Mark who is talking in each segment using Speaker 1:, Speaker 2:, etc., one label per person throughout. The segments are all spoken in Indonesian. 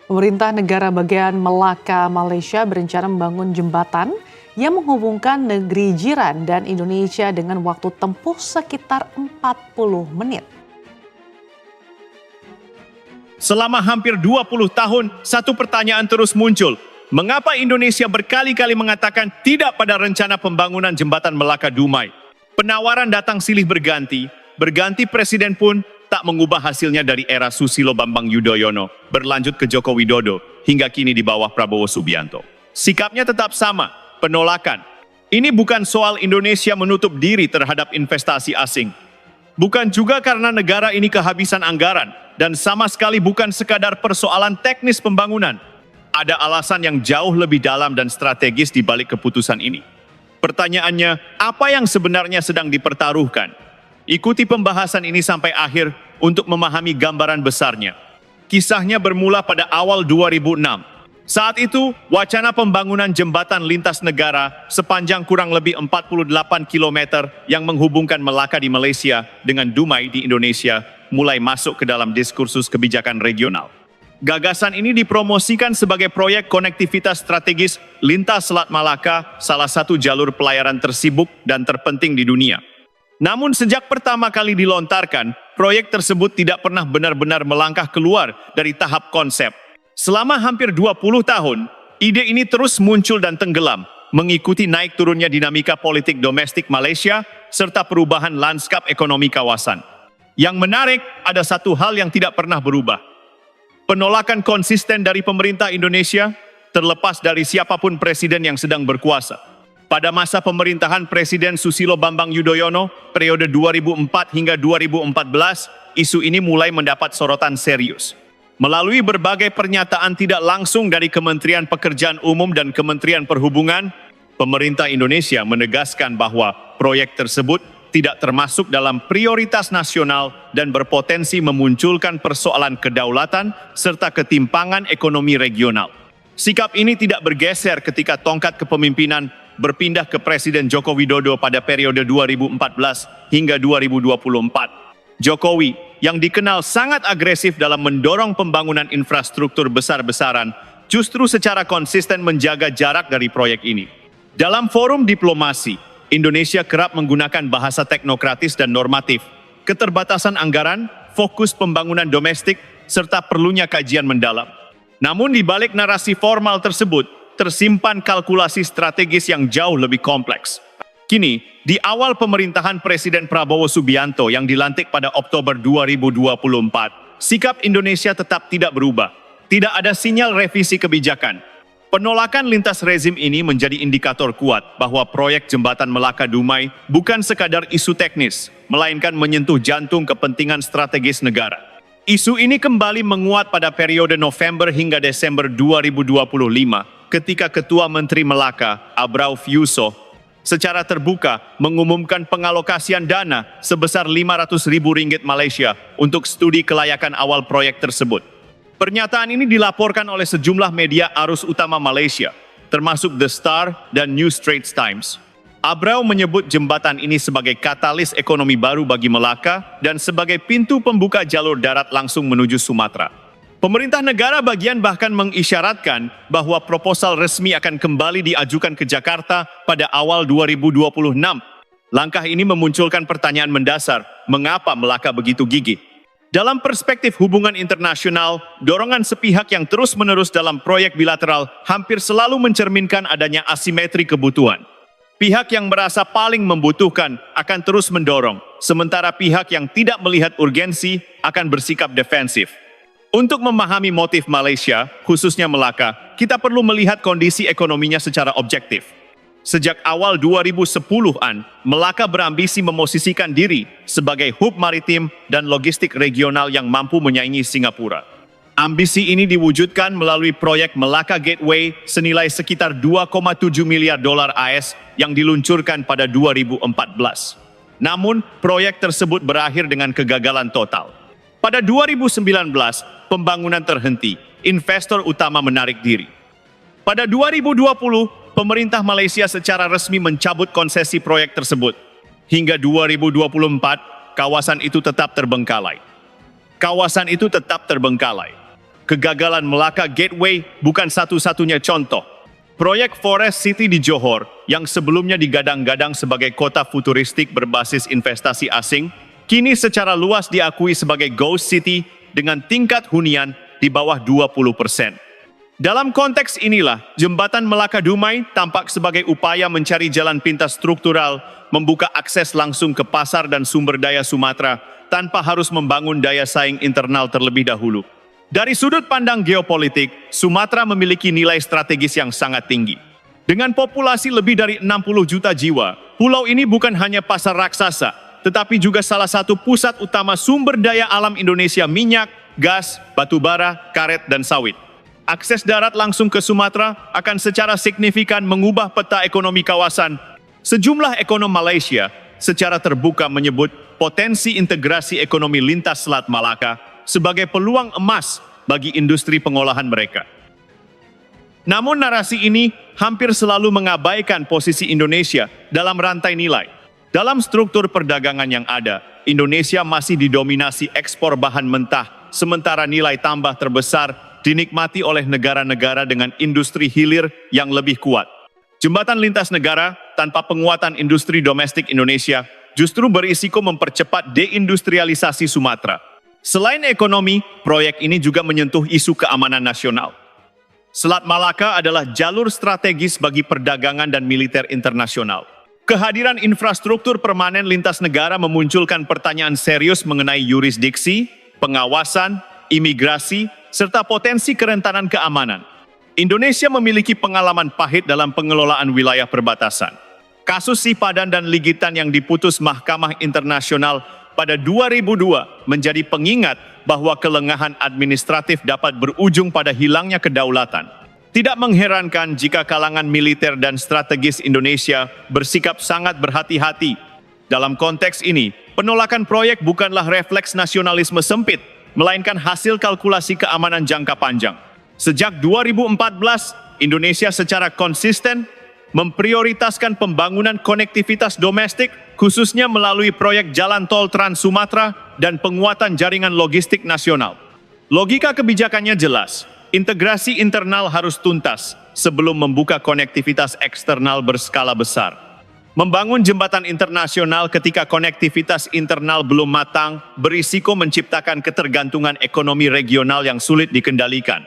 Speaker 1: Pemerintah negara bagian Melaka, Malaysia berencana membangun jembatan yang menghubungkan negeri jiran dan Indonesia dengan waktu tempuh sekitar 40 menit.
Speaker 2: Selama hampir 20 tahun, satu pertanyaan terus muncul. Mengapa Indonesia berkali-kali mengatakan tidak pada rencana pembangunan jembatan Melaka-Dumai? Penawaran datang silih berganti presiden pun tak mengubah hasilnya dari era Susilo Bambang Yudhoyono, berlanjut ke Joko Widodo, hingga kini di bawah Prabowo Subianto. Sikapnya tetap sama, penolakan. Ini bukan soal Indonesia menutup diri terhadap investasi asing. Bukan juga karena negara ini kehabisan anggaran, dan sama sekali bukan sekadar persoalan teknis pembangunan. Ada alasan yang jauh lebih dalam dan strategis di balik keputusan ini. Pertanyaannya, apa yang sebenarnya sedang dipertaruhkan? Ikuti pembahasan ini sampai akhir untuk memahami gambaran besarnya. Kisahnya bermula pada awal 2006. Saat itu, wacana pembangunan jembatan lintas negara sepanjang kurang lebih 48 km yang menghubungkan Melaka di Malaysia dengan Dumai di Indonesia mulai masuk ke dalam diskursus kebijakan regional. Gagasan ini dipromosikan sebagai proyek konektivitas strategis lintas Selat Malaka, salah satu jalur pelayaran tersibuk dan terpenting di dunia. Namun sejak pertama kali dilontarkan, proyek tersebut tidak pernah benar-benar melangkah keluar dari tahap konsep. Selama hampir 20 tahun, ide ini terus muncul dan tenggelam, mengikuti naik turunnya dinamika politik domestik Malaysia serta perubahan lanskap ekonomi kawasan. Yang menarik, ada satu hal yang tidak pernah berubah. Penolakan konsisten dari pemerintah Indonesia, terlepas dari siapapun presiden yang sedang berkuasa. Pada masa pemerintahan Presiden Susilo Bambang Yudhoyono, periode 2004 hingga 2014, isu ini mulai mendapat sorotan serius. Melalui berbagai pernyataan tidak langsung dari Kementerian Pekerjaan Umum dan Kementerian Perhubungan, pemerintah Indonesia menegaskan bahwa proyek tersebut tidak termasuk dalam prioritas nasional dan berpotensi memunculkan persoalan kedaulatan serta ketimpangan ekonomi regional. Sikap ini tidak bergeser ketika tongkat kepemimpinan berpindah ke Presiden Joko Widodo pada periode 2014 hingga 2024. Jokowi, yang dikenal sangat agresif dalam mendorong pembangunan infrastruktur besar-besaran, justru secara konsisten menjaga jarak dari proyek ini. Dalam forum diplomasi, Indonesia kerap menggunakan bahasa teknokratis dan normatif, keterbatasan anggaran, fokus pembangunan domestik, serta perlunya kajian mendalam. Namun di balik narasi formal tersebut, tersimpan kalkulasi strategis yang jauh lebih kompleks. Kini, di awal pemerintahan Presiden Prabowo Subianto yang dilantik pada Oktober 2024, sikap Indonesia tetap tidak berubah. Tidak ada sinyal revisi kebijakan. Penolakan lintas rezim ini menjadi indikator kuat bahwa proyek jembatan Melaka-Dumai bukan sekadar isu teknis, melainkan menyentuh jantung kepentingan strategis negara. Isu ini kembali menguat pada periode November hingga Desember 2025 ketika Ketua Menteri Melaka, Abrauf Yusof, secara terbuka mengumumkan pengalokasian dana sebesar Rp500.000 Malaysia untuk studi kelayakan awal proyek tersebut. Pernyataan ini dilaporkan oleh sejumlah media arus utama Malaysia, termasuk The Star dan New Straits Times. Abrau menyebut jembatan ini sebagai katalis ekonomi baru bagi Melaka dan sebagai pintu pembuka jalur darat langsung menuju Sumatera. Pemerintah negara bagian bahkan mengisyaratkan bahwa proposal resmi akan kembali diajukan ke Jakarta pada awal 2026. Langkah ini memunculkan pertanyaan mendasar, mengapa Melaka begitu gigih? Dalam perspektif hubungan internasional, dorongan sepihak yang terus-menerus dalam proyek bilateral hampir selalu mencerminkan adanya asimetri kebutuhan. Pihak yang merasa paling membutuhkan akan terus mendorong, sementara pihak yang tidak melihat urgensi akan bersikap defensif. Untuk memahami motif Malaysia, khususnya Melaka, kita perlu melihat kondisi ekonominya secara objektif. Sejak awal 2010-an, Melaka berambisi memosisikan diri sebagai hub maritim dan logistik regional yang mampu menyaingi Singapura. Ambisi ini diwujudkan melalui proyek Melaka Gateway senilai sekitar 2,7 miliar dolar AS yang diluncurkan pada 2014. Namun, proyek tersebut berakhir dengan kegagalan total. Pada 2019, pembangunan terhenti, investor utama menarik diri. Pada 2020, pemerintah Malaysia secara resmi mencabut konsesi proyek tersebut. Hingga 2024, kawasan itu tetap terbengkalai. Kegagalan Melaka Gateway bukan satu-satunya contoh. Proyek Forest City di Johor, yang sebelumnya digadang-gadang sebagai kota futuristik berbasis investasi asing, kini secara luas diakui sebagai Ghost City dengan tingkat hunian di bawah 20%. Dalam konteks inilah, Jembatan Melaka Dumai tampak sebagai upaya mencari jalan pintas struktural, membuka akses langsung ke pasar dan sumber daya Sumatera tanpa harus membangun daya saing internal terlebih dahulu. Dari sudut pandang geopolitik, Sumatera memiliki nilai strategis yang sangat tinggi. Dengan populasi lebih dari 60 juta jiwa, pulau ini bukan hanya pasar raksasa, tetapi juga salah satu pusat utama sumber daya alam Indonesia minyak, gas, batu bara, karet, dan sawit. Akses darat langsung ke Sumatera akan secara signifikan mengubah peta ekonomi kawasan. Sejumlah ekonom Malaysia secara terbuka menyebut potensi integrasi ekonomi lintas Selat Malaka sebagai peluang emas bagi industri pengolahan mereka. Namun narasi ini hampir selalu mengabaikan posisi Indonesia dalam rantai nilai. Dalam struktur perdagangan yang ada, Indonesia masih didominasi ekspor bahan mentah, sementara nilai tambah terbesar dinikmati oleh negara-negara dengan industri hilir yang lebih kuat. Jembatan lintas negara tanpa penguatan industri domestik Indonesia justru berisiko mempercepat deindustrialisasi Sumatera. Selain ekonomi, proyek ini juga menyentuh isu keamanan nasional. Selat Malaka adalah jalur strategis bagi perdagangan dan militer internasional. Kehadiran infrastruktur permanen lintas negara memunculkan pertanyaan serius mengenai yurisdiksi, pengawasan, imigrasi, serta potensi kerentanan keamanan. Indonesia memiliki pengalaman pahit dalam pengelolaan wilayah perbatasan. Kasus Sipadan dan Ligitan yang diputus Mahkamah Internasional pada 2002 menjadi pengingat bahwa kelengahan administratif dapat berujung pada hilangnya kedaulatan. Tidak mengherankan jika kalangan militer dan strategis Indonesia bersikap sangat berhati-hati. Dalam konteks ini, penolakan proyek bukanlah refleks nasionalisme sempit, melainkan hasil kalkulasi keamanan jangka panjang. Sejak 2014, Indonesia secara konsisten memprioritaskan pembangunan konektivitas domestik, khususnya melalui proyek jalan tol Trans Sumatera dan penguatan jaringan logistik nasional. Logika kebijakannya jelas, integrasi internal harus tuntas sebelum membuka konektivitas eksternal berskala besar. Membangun jembatan internasional ketika konektivitas internal belum matang berisiko menciptakan ketergantungan ekonomi regional yang sulit dikendalikan.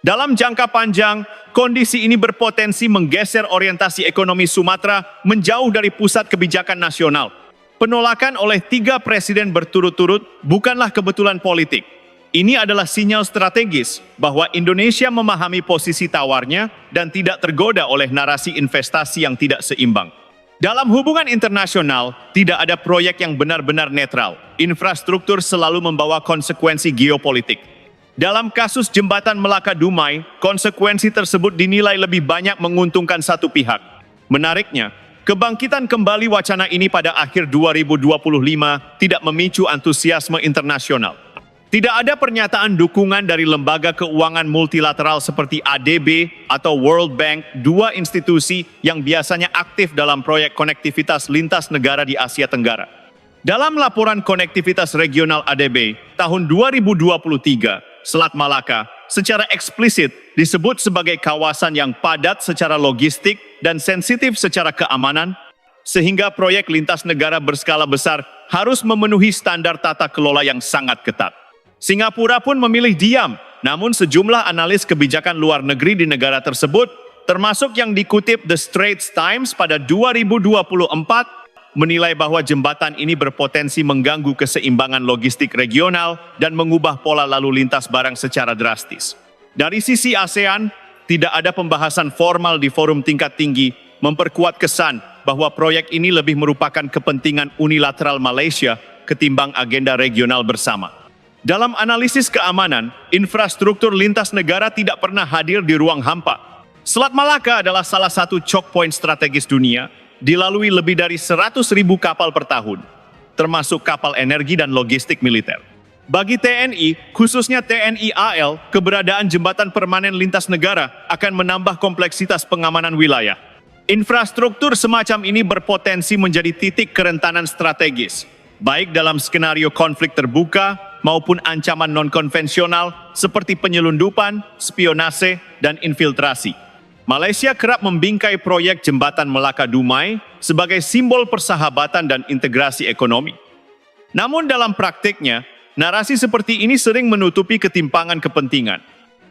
Speaker 2: Dalam jangka panjang, kondisi ini berpotensi menggeser orientasi ekonomi Sumatera menjauh dari pusat kebijakan nasional. Penolakan oleh 3 presiden berturut-turut bukanlah kebetulan politik. Ini adalah sinyal strategis bahwa Indonesia memahami posisi tawarnya dan tidak tergoda oleh narasi investasi yang tidak seimbang. Dalam hubungan internasional, tidak ada proyek yang benar-benar netral. Infrastruktur selalu membawa konsekuensi geopolitik. Dalam kasus Jembatan Melaka Dumai, konsekuensi tersebut dinilai lebih banyak menguntungkan satu pihak. Menariknya, kebangkitan kembali wacana ini pada akhir 2025 tidak memicu antusiasme internasional. Tidak ada pernyataan dukungan dari lembaga keuangan multilateral seperti ADB atau World Bank, 2 institusi yang biasanya aktif dalam proyek konektivitas lintas negara di Asia Tenggara. Dalam laporan konektivitas regional ADB tahun 2023, Selat Malaka secara eksplisit disebut sebagai kawasan yang padat secara logistik dan sensitif secara keamanan, sehingga proyek lintas negara berskala besar harus memenuhi standar tata kelola yang sangat ketat. Singapura pun memilih diam, namun sejumlah analis kebijakan luar negeri di negara tersebut, termasuk yang dikutip The Straits Times pada 2024, menilai bahwa jembatan ini berpotensi mengganggu keseimbangan logistik regional dan mengubah pola lalu lintas barang secara drastis. Dari sisi ASEAN, tidak ada pembahasan formal di forum tingkat tinggi memperkuat kesan bahwa proyek ini lebih merupakan kepentingan unilateral Malaysia ketimbang agenda regional bersama. Dalam analisis keamanan, infrastruktur lintas negara tidak pernah hadir di ruang hampa. Selat Malaka adalah salah satu choke point strategis dunia, dilalui lebih dari 100.000 kapal per tahun, termasuk kapal energi dan logistik militer. Bagi TNI, khususnya TNI AL, keberadaan jembatan permanen lintas negara akan menambah kompleksitas pengamanan wilayah. Infrastruktur semacam ini berpotensi menjadi titik kerentanan strategis, baik dalam skenario konflik terbuka maupun ancaman non-konvensional seperti penyelundupan, spionase, dan infiltrasi. Malaysia kerap membingkai proyek Jembatan Melaka-Dumai sebagai simbol persahabatan dan integrasi ekonomi. Namun dalam praktiknya, narasi seperti ini sering menutupi ketimpangan kepentingan.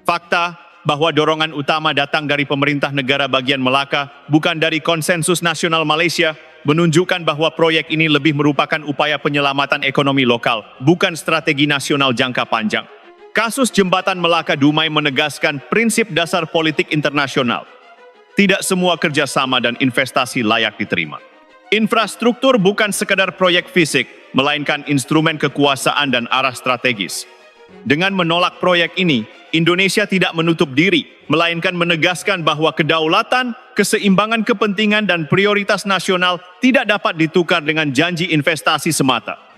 Speaker 2: Fakta bahwa dorongan utama datang dari pemerintah negara bagian Melaka, bukan dari konsensus nasional Malaysia, menunjukkan bahwa proyek ini lebih merupakan upaya penyelamatan ekonomi lokal, bukan strategi nasional jangka panjang. Kasus Jembatan Melaka-Dumai menegaskan prinsip dasar politik internasional. Tidak semua kerjasama dan investasi layak diterima. Infrastruktur bukan sekadar proyek fisik, melainkan instrumen kekuasaan dan arah strategis. Dengan menolak proyek ini, Indonesia tidak menutup diri, melainkan menegaskan bahwa kedaulatan, keseimbangan kepentingan dan prioritas nasional tidak dapat ditukar dengan janji investasi semata.